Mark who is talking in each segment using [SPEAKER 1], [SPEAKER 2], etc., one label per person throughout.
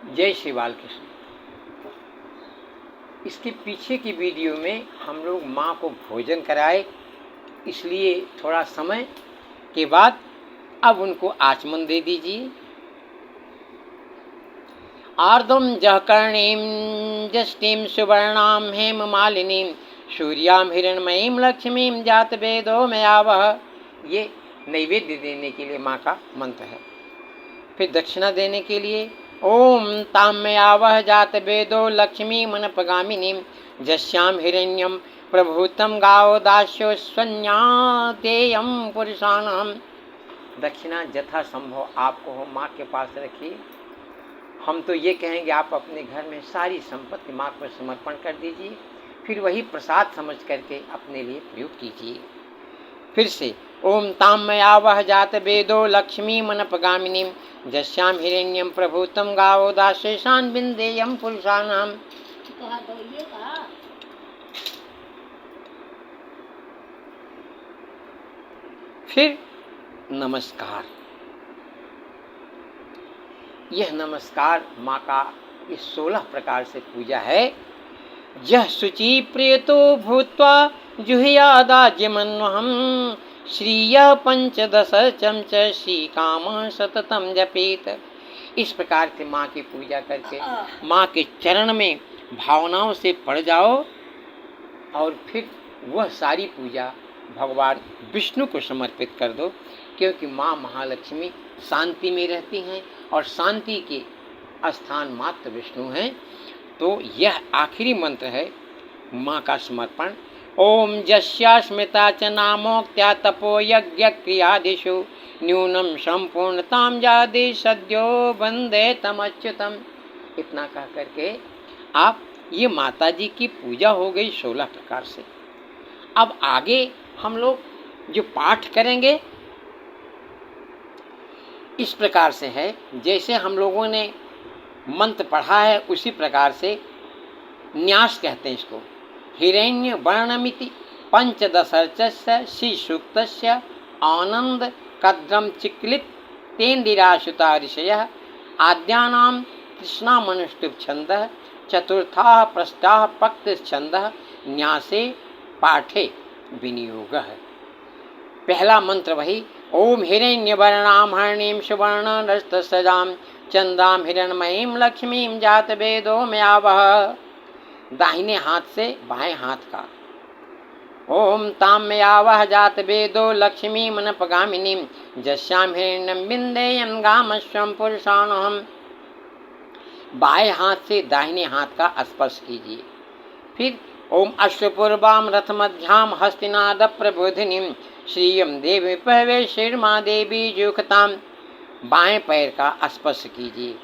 [SPEAKER 1] जय श्री बालकृष्ण। इसके पीछे की वीडियो में हम लोग माँ को भोजन कराए, इसलिए थोड़ा समय के बाद अब उनको आचमन दे दीजिए। आर्द्रम जहकर्णीं जष्टिं सुवर्णां हेममालिनीं सूर्यां हिरण्मयीं लक्ष्मीं जात वेदो मयावह। ये नैवेद्य देने के लिए माँ का मंत्र है। फिर दक्षिणा देने के लिए ओम ताम्यावह जात वेदो लक्ष्मी मनपगामिनीं जस्यां हिरण्यं प्रभूतं गावो दास्यो स्वन्यातेयं पुरुषाणां। दक्षिणा यथा संभव आपको हो माँ के पास रखिए। हम तो ये कहेंगे आप अपने घर में सारी संपत्ति माँ को समर्पण कर दीजिए, फिर वही प्रसाद समझ करके अपने लिए प्रयोग कीजिए। फिर से ओम ताम्यावह जात वेदो लक्ष्मी मनपगामिनीं जस्यां हिरण्यं प्रभूतं गावो दाशेषान् बिन्देयं पुरुषाणां। फिर नमस्कार। यह नमस्कार माँ का इस 16 प्रकार से पूजा है। यह शुचि प्रियतो भूत्वा जुह्यादाज्यमन्वहं श्रिय पंचदश चमच श्री काम सततम जपेत। इस प्रकार से माँ की पूजा करके माँ के चरण में भावनाओं से पड़ जाओ और फिर वह सारी पूजा भगवान विष्णु को समर्पित कर दो, क्योंकि माँ महालक्ष्मी शांति में रहती हैं और शांति के स्थान मात्र विष्णु हैं। तो यह आखिरी मंत्र है माँ का समर्पण। ओम यस्या स्मृता च नामोक्त्या तपो यज्ञ क्रियादिषु न्यूनम संपूर्णतां जादे सद्यो वंदे तमच्युतम। इतना कह करके आप ये माता जी की पूजा हो गई 16 प्रकार से। अब आगे हम लोग जो पाठ करेंगे इस प्रकार से है, जैसे हम लोगों ने मंत्र पढ़ा है उसी प्रकार से न्यास कहते हैं इसको। हिरण्य वर्णमिति पंचदशर्चस्य श्री सूक्तस्य आनंद कद्रम चिक्लित तेन्दिराशुता ऋषयः आद्यानां कृष्णामनुष्टुप छन्दः चतुर्थाः प्रस्ताः पक्त छन्दः न्यासे पाठे विनियोगः। पहला मंत्र वही ओम हिरण्यवर्णां हरणीं सुवर्णरजतसजां चंद्रां हिरण्मयीं लक्ष्मीं जात वेदो मयावह। दाहिने हाथ से बाएं हाथ का ओम ताम्यावह जात वेदो लक्ष्मी मनपगामिनीं जस्यां हिरण्यं बिन्देयं गामस्वं पुरुषाणां। बाएं हाथ से दाहिने हाथ का स्पर्श कीजिए। फिर ओम अश्वपूर्वां रथमध्यां हस्तिनाद प्रबोधिनीं श्रियं देवी पहवे शीर्मा देवी जुखतां। बाएं पैर का स्पर्श कीजिए।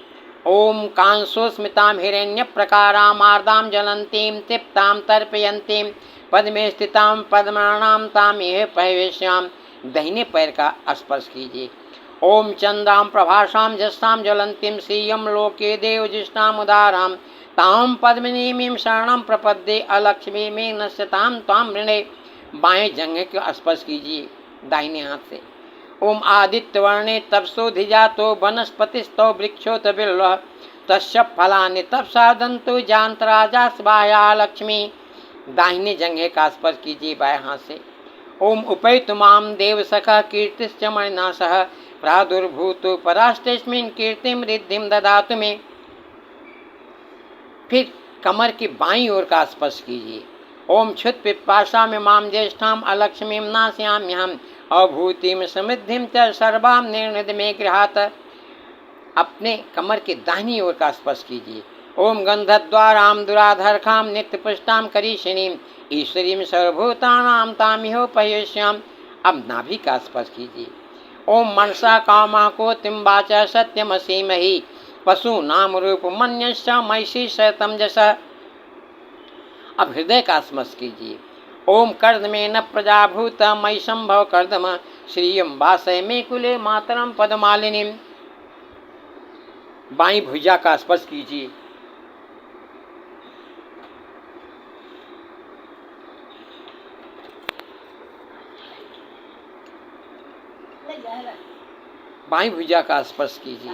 [SPEAKER 1] ओम कांसोस्मितां हिरण्य प्रकारां आर्दां ज्वलन्तीं तृप्तां तर्पयन्तीं पद्मे स्थितां पद्माणां तामेह पहवेश्यां। दाहिने पैर का स्पर्श कीजिए। ओम चंद्रां प्रभासां जस्तां ज्वलन्तीं श्रियं लोके देवजिष्टां उदारां तां पद्मिनीं शरणं प्रपद्ये अलक्ष्मीं नश्यतां त्वां वृणे। बाएं जंघे का स्पर्श कीजिए दाहिने हाथ से। ओम आदित्यवर्णे तपसोधिजातो वनस्पतिस्तो वृक्षोत बिल्वः तस्य फलानि तपसादन्तु जान्तराजा स्वाहा लक्ष्मी। दाहिने जंघे का स्पर्श कीजिए बाएं हाथ से। ओम उपैतु मां देवसखः कीर्तिश्च मणिना सह प्रादुर्भूतो परास्तेस्मिन् कीर्तिं रिद्धिं ददातु मे। फिर कमर की बाईं ओर का स्पर्श कीजिए। ओम क्षुत पिपाशा में माम ज्येष्ठाम अलक्ष्मीं नास्याम्यहम् अभूतिम समृद्धिम च सर्वां निर्णित में गृहात। अपने कमर के दाहिनी ओर का स्पर्श कीजिए। ओम गंधद्वारां दुराधर्खां नित्यपुष्टां करीषिणीं ईश्वरीं सर्वभूतानां तामिहोपयेष्याम्। अब नाभि का स्पर्श कीजिए। ओम मनसा कामः कोतिं वाचा सत्यमसीमहि पशूनां रूपमन्यश्च महिषी शतम जसः। अब हृदय का स्पर्श कीजिए। ओम कर्दमे न प्रजाभूत मयि संभव कर्दम श्रियं वासय मे कुले मातरम पदमालिनीं। बाईं भुजा का स्पर्श कीजिए। बाईं भुजा का स्पर्श कीजिए।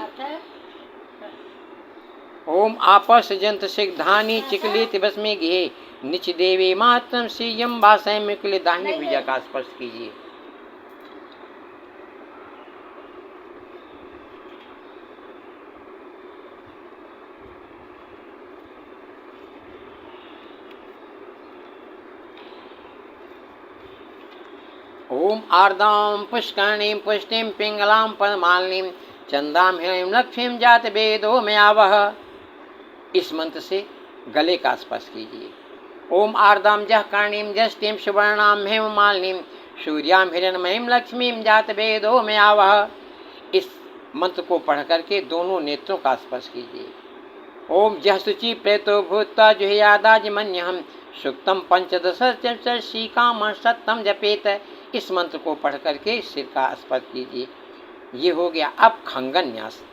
[SPEAKER 1] ओम आपस जंत सिग्धानी चिकलित बस में गे निच देवी मातम सीयम बासय में कुले दाहिनी भुजा का स्पर्श कीजिए। ओम आर्दां पुष्करणीं पुष्टिं पिंगलां पद्मालिनीं चंदां हिरण्यं लक्ष्मीं जात वेदो में आवह। इस मंत्र से गले का स्पर्श कीजिए। ओम आर्दां जह कर्णीं जष्टिं सुवर्णां हेममालिनीं सूर्यां हिरण्मयीं लक्ष्मीं जात वेदो में आवह। इस मंत्र को पढ़ करके दोनों नेत्रों का स्पर्श कीजिए। ओम जह शुचि प्रेतो भूत्वा जुह्यादाजमन्यहं सुक्तम पंचदश शीकाम सत्तम जपेत। इस मंत्र को पढ़ करके सिर का स्पर्श कीजिए। ये हो गया। अब खंगन न्यास।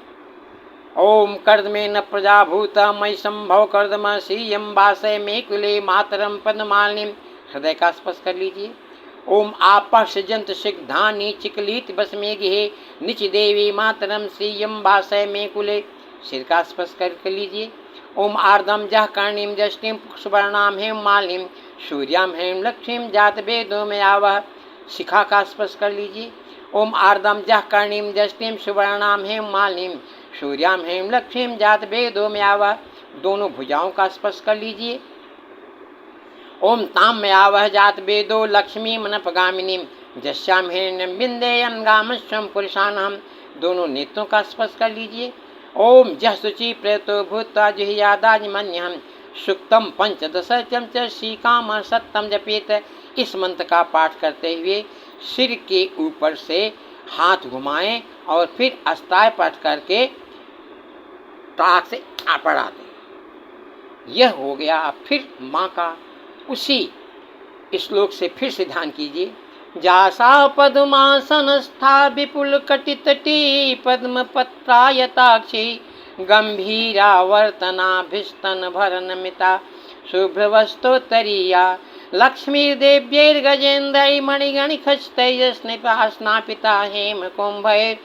[SPEAKER 1] ओम कर्दमे न प्रजाभूता मयि संभव कर्दमसीयम वासय मे कुले मातरम पद्मालिनीं हृदय का स्पर्श कर लीजिए। ओम आपः सृजंत सिग्धानि चिकलित बस में गिहे निच देवी मातरम श्रीयम वासय मे कुले सिर का स्पर्श कर लीजिए। ओम आर्दम जह कर्णीं जष्टिं सुवर्णां हेममालिनीं सूर्यां हेम लक्ष्मीं जात वेदो में आवह। शिखा का स्पर्श कर लीजिए। ओम आर्दम जह कर्णीं जष्टिं सुवर्णां हेममालिनीं सूर्यां हेम लक्ष्मीं जात वेदो में आवह। दोनों भुजाओं का स्पर्श कर लीजिए। ओम ताम में आवह जात वेदो लक्ष्मी मनपगामिनीं जस्यां हिरण्यं विन्देयं गामस्वं पुरुषानहम्। दोनों नेत्रों का स्पर्श कर लीजिए। ओम जह शुचि प्रेतो भूत्वा जुह्यादाजमन्यहं सुक्तम पंचदशचम च शीकाम सत्तम जपेत। इस मंत्र का पाठ करते हुए सिर के ऊपर से हाथ घुमाएं और फिर अस्ताय पाठ करके टाक से पढ़ा दें। यह हो गया। फिर माँ का उसी श्लोक से फिर से ध्यान कीजिए। जासा पद्मासनस्था विपुल कटितटी पद्म पत्रायताक्षी गंभीरावर्तनाभिस्तन भरनमिता शुभ्रवस्तोत्तरीया लक्ष्मीर्देव्यैर्गजेन्द्रै मणिगणिखचितैः स्नापिता हेमकुम्भैर्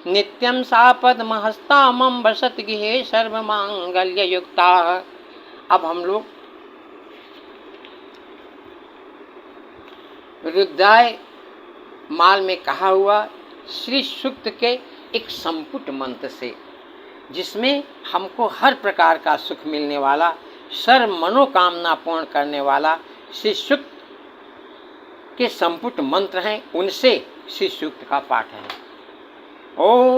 [SPEAKER 1] नित्यं सा पद्महस्ता मम वसत गृहे सर्वमांगल्ययुक्ता। अब हम लोग रुद्राय माल में कहा हुआ श्री सूक्त के एक संपुट मंत्र से, जिसमें हमको हर प्रकार का सुख मिलने वाला, सर्व मनोकामना पूर्ण करने वाला श्री सूक्त के संपुट मंत्र हैं, उनसे श्री सूक्त का पाठ है। ओम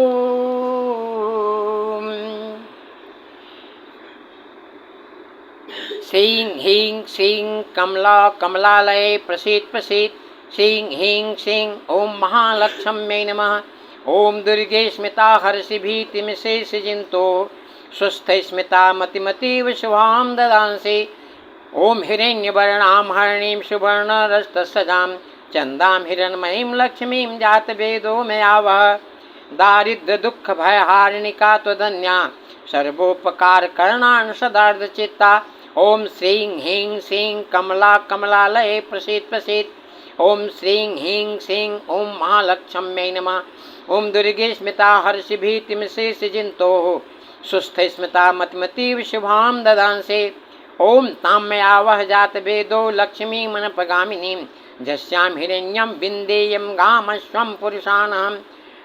[SPEAKER 1] श्रीं ह्रीं श्रीं कमला कमलालये प्रसीद प्रसीद श्रीं ह्रीं श्रीं ओम महालक्ष्म्यै नमः। ओम दुर्गे स्मिता हर्षि भीतिमिषेषजिन्तो स्वस्थै स्मिता मतिमतीव शुभां ददांसि। ओम हिरण्यवर्णां हरिणीं सुवर्णरजतसजां चन्दां हिरण्मयीं लक्ष्मीं जात वेदो में आवह। दारिद्र्य दुःख भयहारिणिका त्वदन्या सर्वोपकार करणान् सदार्धचित्ता। ओम श्रीं ह्रीं श्रीं कमला कमलालये प्रसीद प्रसीद ओम श्रीं ह्रीं श्रीं ओम महालक्ष्म्यै नमः। ओम दुर्गे स्मिता हर्षि भीतिमिषेषजिन्तोः सुस्थै स्मिता मतिमतीव शुभां ददांसि। ओम तां में आवह जात वेदो लक्ष्मी मनपगामिनीं जस्यां हिरण्यं विन्देयं गामस्वं पुरुषानहम्।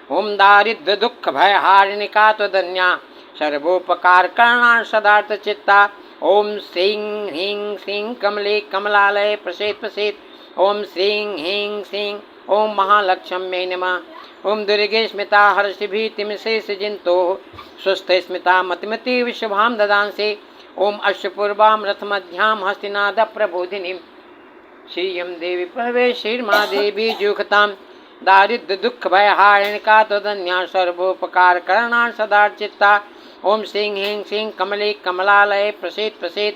[SPEAKER 1] ओम दारिद्र्य दुःख भयहारिणिका त्वदन्या सर्वोपकार करणान् सदार्थचित्ता। ओम श्रीं ह्रीं श्रीं कमले कमलालये प्रसीद प्रसीद ओम श्रीं ह्रीं श्रीं ओम महालक्ष्म्यै नमः। ओम दुर्गे स्मिता हर्षि भीतिमिषेषजिन्तोः स्वस्थै स्मिता मतिमतीव शुभां ददांसि। ओम अश्वपूर्वां रथमध्यां हस्तिनादप्रबोधिनीं श्रियं देवी परमेश्वरीर्मा देवी जुहतां दारिद्र्य दुःख भयहारिणिका त्वदन्या सर्वोपकार करणान् सदार्चित्ता। ओम श्रीं ह्रीं श्रीं कमले कमलालये प्रसीद प्रसीद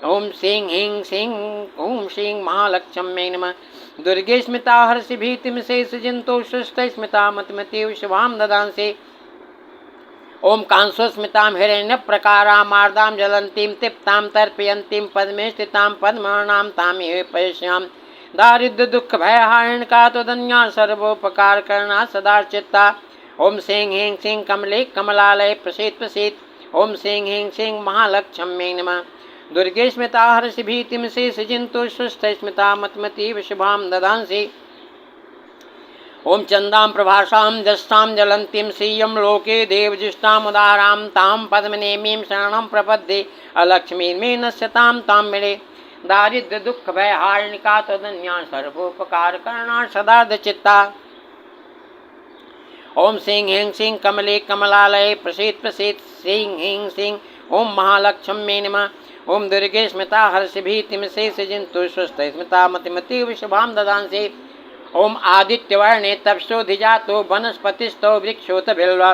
[SPEAKER 1] ओम श्रीं ह्रीं श्रीं ओम श्रीं महालक्ष्म्यै नमः। दुर्गे स्मिता हर्षि भीतिमिषेषजिन्तोः सुस्थै स्मिता मतिमतीव शुभां ददांसि। ओम कांसोस्मितां हिरण्यप्रकारां मार्दां ज्वलन्तीं तृप्तां तर्पयन्तीं पद्मे स्थितां पद्मानां तामिह पश्यां दारिद्र्य दुःख भयहारिणिका त्वदन्या सर्वोपकार करणात् सदार्चित्ता। ओम श्रीं ह्रीं श्रीं कमले कमलालये प्रसीद प्रसीद ओम सिंह ह्रीं सिंह महालक्ष्म्यै नमः। दुर्गे स्मृता हर्षि भीतिं शेषजिन्तु सुस्थ स्मृता मतमतीव शुभां ददांसि। ओम चंदां प्रभासां जष्टां ज्वलन्तीं श्रियं लोके देवजुष्टामुदारां तां पद्मनेमीं शरणं प्रपद्ये अलक्ष्मीर्मे नश्यतां तां मिळे। दारिद्र्य दुःख भय हारिणिका त्वदन्या सर्वोपकार करणा सदार्धचित्ता। ओम सिंह ह्रीं सिंह कमले कमलालये प्रसीद प्रसीद सिंह ह्रीं सिंह ओम महालक्ष्म्यै नमः। ओम दुर्गे स्मृता हर्षि भीतिं शेषजिन्तु स्वस्थ स्मृता मतिमतीव शुभां ददांसि। ओम आदित्यवर्णे तपसोऽधिजातो वनस्पतिस्थो वृक्षोत बिल्व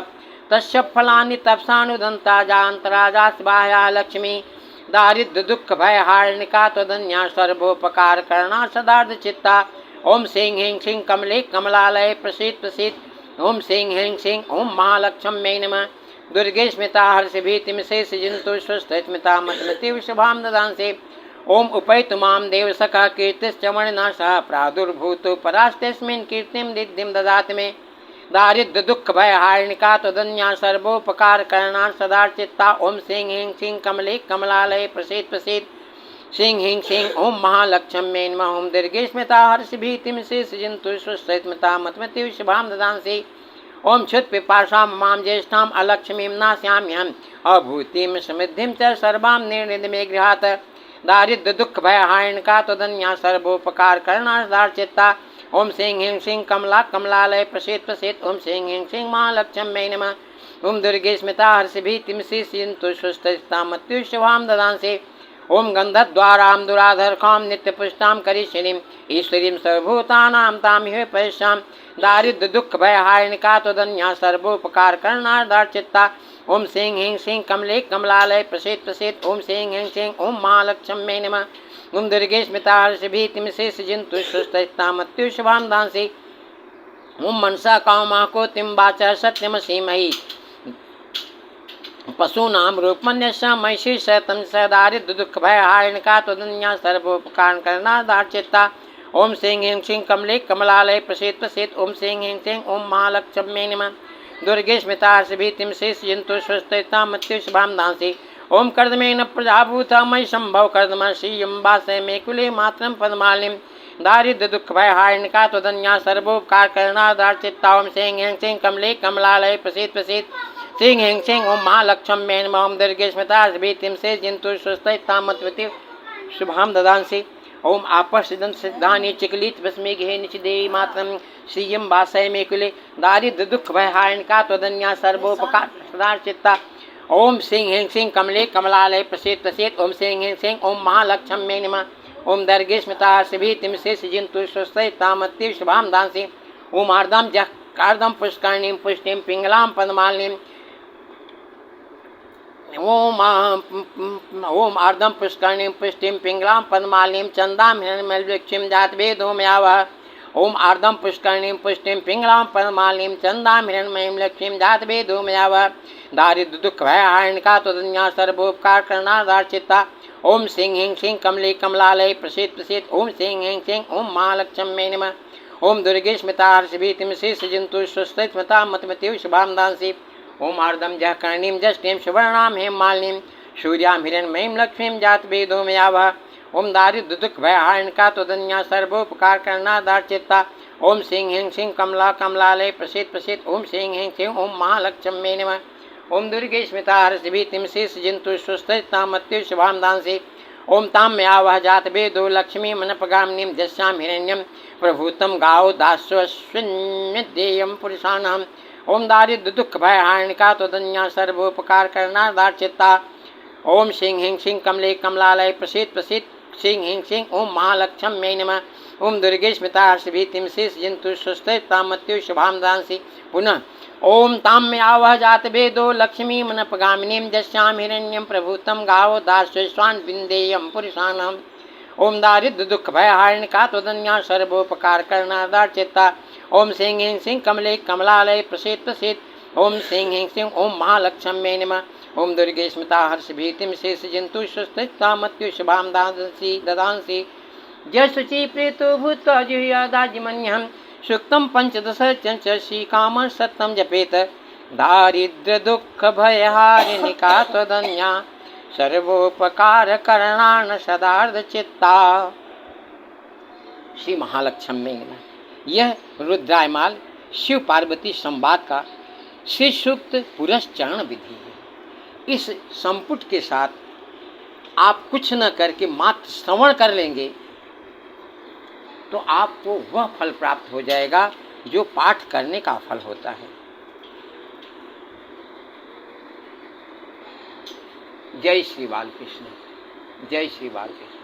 [SPEAKER 1] तस्य फलानि तपसानुदन्ता जान्तराजात् बाह्या लक्ष्मी। दारिद्र्य दुःख भय हारिणिका त्वदन्या सर्वोपकार करणा सदार्धचित्ता। ओम सिंह ह्रीं सिंह कमले कमलालये प्रसीद प्रसीद ओम सिंह ह्रीं सिंह ओम महालक्ष्म्यै नमः। दुर्गे स्मृता हर्षि भीतिं शेषजिन्तु स्वस्थ स्मृता मतमतीव शुभां ददांसि। ओम उपैतु मां देवसखा कीर्तिश्च मणिनाशः प्रादुर्भूतो परास्तेऽस्मिन् कीर्तिं रिद्धिं ददाति मे। दारिद्र्य दुःख भय हारिणिका त्वदन्या सर्वोपकार करणा सदार्चित्ता। ओम सिंह ह्रीं सिंह कमले कमलालये प्रसीद प्रसीद सिंह ह्रीं सिंह ओम महालक्ष्म्यै नमः। ओम दुर्गे स्मृता हर्षि भीतिं शेषजिन्तु स्वस्थ स्मृता मतमतीव शुभां ददांसि। ओम क्षुत् पिपासां मां ज्येष्ठां अलक्ष्मीं नास्याम्यहम् अभूतिं समृद्धिं च सर्वां निर्निध मे गृहात्। दारिद्र्य दुःख भय हारिणिका त्वदन्या सर्वोपकार करणा सदार्चित्ता। ओम सिंह ह्रीं सिंह कमला कमलालये प्रसीद प्रसीद ओम सिंह ह्रीं सिंह महालक्ष्म्यै नमः। ओम दुर्गे स्मृता हर्षि भीतिं शेषजिन्तु स्वस्थ स्मृता मतीव शुभां ददांसि। ओम गन्धद्वारां दुराधर्खां नित्यपुष्टां करीशिनीं ईश्वरीं सर्वभूतानां तां ह्यः पश्यां। दारिद्र्य दुःख भय हारिणिका त्वदन्या सर्वोपकार करणा सदार्चित्ता। ओम सिंह ह्रीं सिंह कमले कमलालये प्रसीद प्रसीद ओम सिंह ह्रीं सिंह ओम महालक्ष्म्यै नमः। ओम दुर्गे स्मृता हर्षि भीतिं शेषजिन्तु स्वस्थ स्मृता मतीव शुभां ददांसि। ओम मनसा कामः कोटिं वाचः सत्यमसीमहि पशूनां रूपमन्यस्य महिषी शतं स। दारिद्र्य दुःख भय हारिणिका त्वदन्या सर्वोपकार करणा सदार्चित्ता। ओम सिंह ह्रीं सिंह कमले कमलालये प्रसीद प्रसीद ओम सिंह ह्रीं सिंह ओम महालक्ष्म्यै नमः। दुर्गे स्मृता हर्षि भीतिं शेषजिन्तु स्वस्थ स्मृता मतीव शुभां ददांसि। ओम कर्दमेन प्रजाभूता मयि सम्भव कर्दमः श्रियं वासय मे कुले मातरं पद्मालिनीं। दारिद्र्य दुःख भय हारिणिका त्वदन्या सर्वोपकार करणा सदार्चित्ता। ओम सिंह ह्रीं सिंह कमले कमलालये प्रसीद प्रसीद सिंह ह्रीं सिंह ओम महालक्ष्म्यै नमः। ओम दुर्गे स्मृता हर्षि भीतिं शेषजिन्तु स्वस्थ स्मृता मतीव शुभां ददांसि। ओम आपश्चिदं सिद्धानि चिकलित भस्मे गृहे निचिदेयी मातरं श्रियं वासय मे कुले। दारिद्र्य दुःख भय हारिणिका त्वदन्या सर्वोपकार सदार्चित्ता। ओम सिंह ह्रीं सिंह कमले कमलालये प्रसीद प्रसीद ओम सिंह ह्रीं सिंह ओम महालक्ष्म्यै नमः। ओम दुर्गे स्मृता हर्षि भीतिं शेषजिन्तु स्वस्थ स्मृता मतीव शुभां ददांसि। ओम आर्द्रं जह्कार्दं पुष्करणीं पुष्टिं पिङ्गलां पद्मालिनीं। ओम आर्द्रं पुष्करणीं पुष्टिं पिङ्गलां पद्मालिनीं चन्दां हिरण्मयवृक्षीं जातवेदोमयावः। ओम आर्द्रं पुष्करणीं पुष्टिं पिङ्गलां पद्मालिनीं चन्दां हिरण्मयवृक्षीं जातवेदोमयावः। दारिद्र्य दुःख भय हारिणिका त्वदन्या सर्वोपकार करणा सदार्चित्ता। ओम सिंह ह्रीं सिंह कमले कमलालये प्रसीद प्रसीद ओम सिंह ह्रीं सिंह ओम महालक्ष्म्यै नमः। ओम दुर्गे स्मृता हर्षि भीतिं शेषजिन्तु स्वस्थ स्मृता मतीव शुभां ददांसि। ओम आर्द्रं जह्करणीं जष्टिं सुवर्णां हेममालिनीं सूर्यां हिरण्मयीं लक्ष्मीं जातवेदोमयावः। ओम दारिद्र्य दुःख भय हारिणिका त्वदन्या सर्वोपकार करणा सदार्चित्ता। ओम सिंह ह्रीं सिंह कमला कमलालये प्रसीद प्रसीद ओम सिंह ह्रीं सिंह ओम महालक्ष्म्यै नमः। ओम दुर्गे स्मृता हर्षि भीतिं शेषजिन्तु स्वस्थ स्मृता मतीव शुभां ददांसि। ओम ताम्यावः जातवेदो लक्ष्मीं मनपगामिनीं जस्यां हिरण्यं प्रभूतं गावो दास्यस्मिन्निध्येयं पुरुषाणाम्। ओम दारिद्र्य दुःख भय हारिणिका त्वदन्या सर्वोपकार करणा सदार्चित्ता। ओम सिंह ह्रीं सिंह कमले कमलालये प्रसीद प्रसीद सिंह ह्रीं सिंह ओम महालक्ष्म्यै नमः। ओम दुर्गे स्मृता हर्षि भीतिं शेषजिन्तु स्वस्थ स्मृता मतीव शुभां ददांसि। पुनः ओम ताम्यावः जातवेदो लक्ष्मीं मनपगामिनीं जस्यां हिरण्यं प्रभूतं गावो दास्यस्मिन्निध्येयं पुरुषाणाम्। ओम दारिद्र्य दुःख भय हारिणिका त्वदन्या सर्वोपकार करणा सदार्चित्ता। ओम सिंह ह्रीं सिंह कमले कमलालये प्रसीद प्रसीद ओम सिंह ह्रीं सिंह ओम महालक्ष्म्यै नमः। ओम दुर्गे स्मृता हर्षि भीतिं शेषजिन्तु स्वस्थ स्मृता मतीव शुभां ददांसि। जयशुचि प्रीतो भूत्वा जुह्यादाजिमन्यहं सूक्तं पंचदश च श्रीकामः सत्यं जपेत। दारिद्र्य दुख भयहारिणिका त्वदन्या सर्वोपकार करणान सदार्ध चित्ता। श्री महालक्ष्मी में यह रुद्रायमाल शिव पार्वती संवाद का श्री सूक्त पुरस्चरण विधि है। इस संपुट के साथ आप कुछ न करके मात्र श्रवण कर लेंगे तो आपको वह फल प्राप्त हो जाएगा जो पाठ करने का फल होता है। जय श्री बालकृष्ण, जय श्री बालकृष्ण।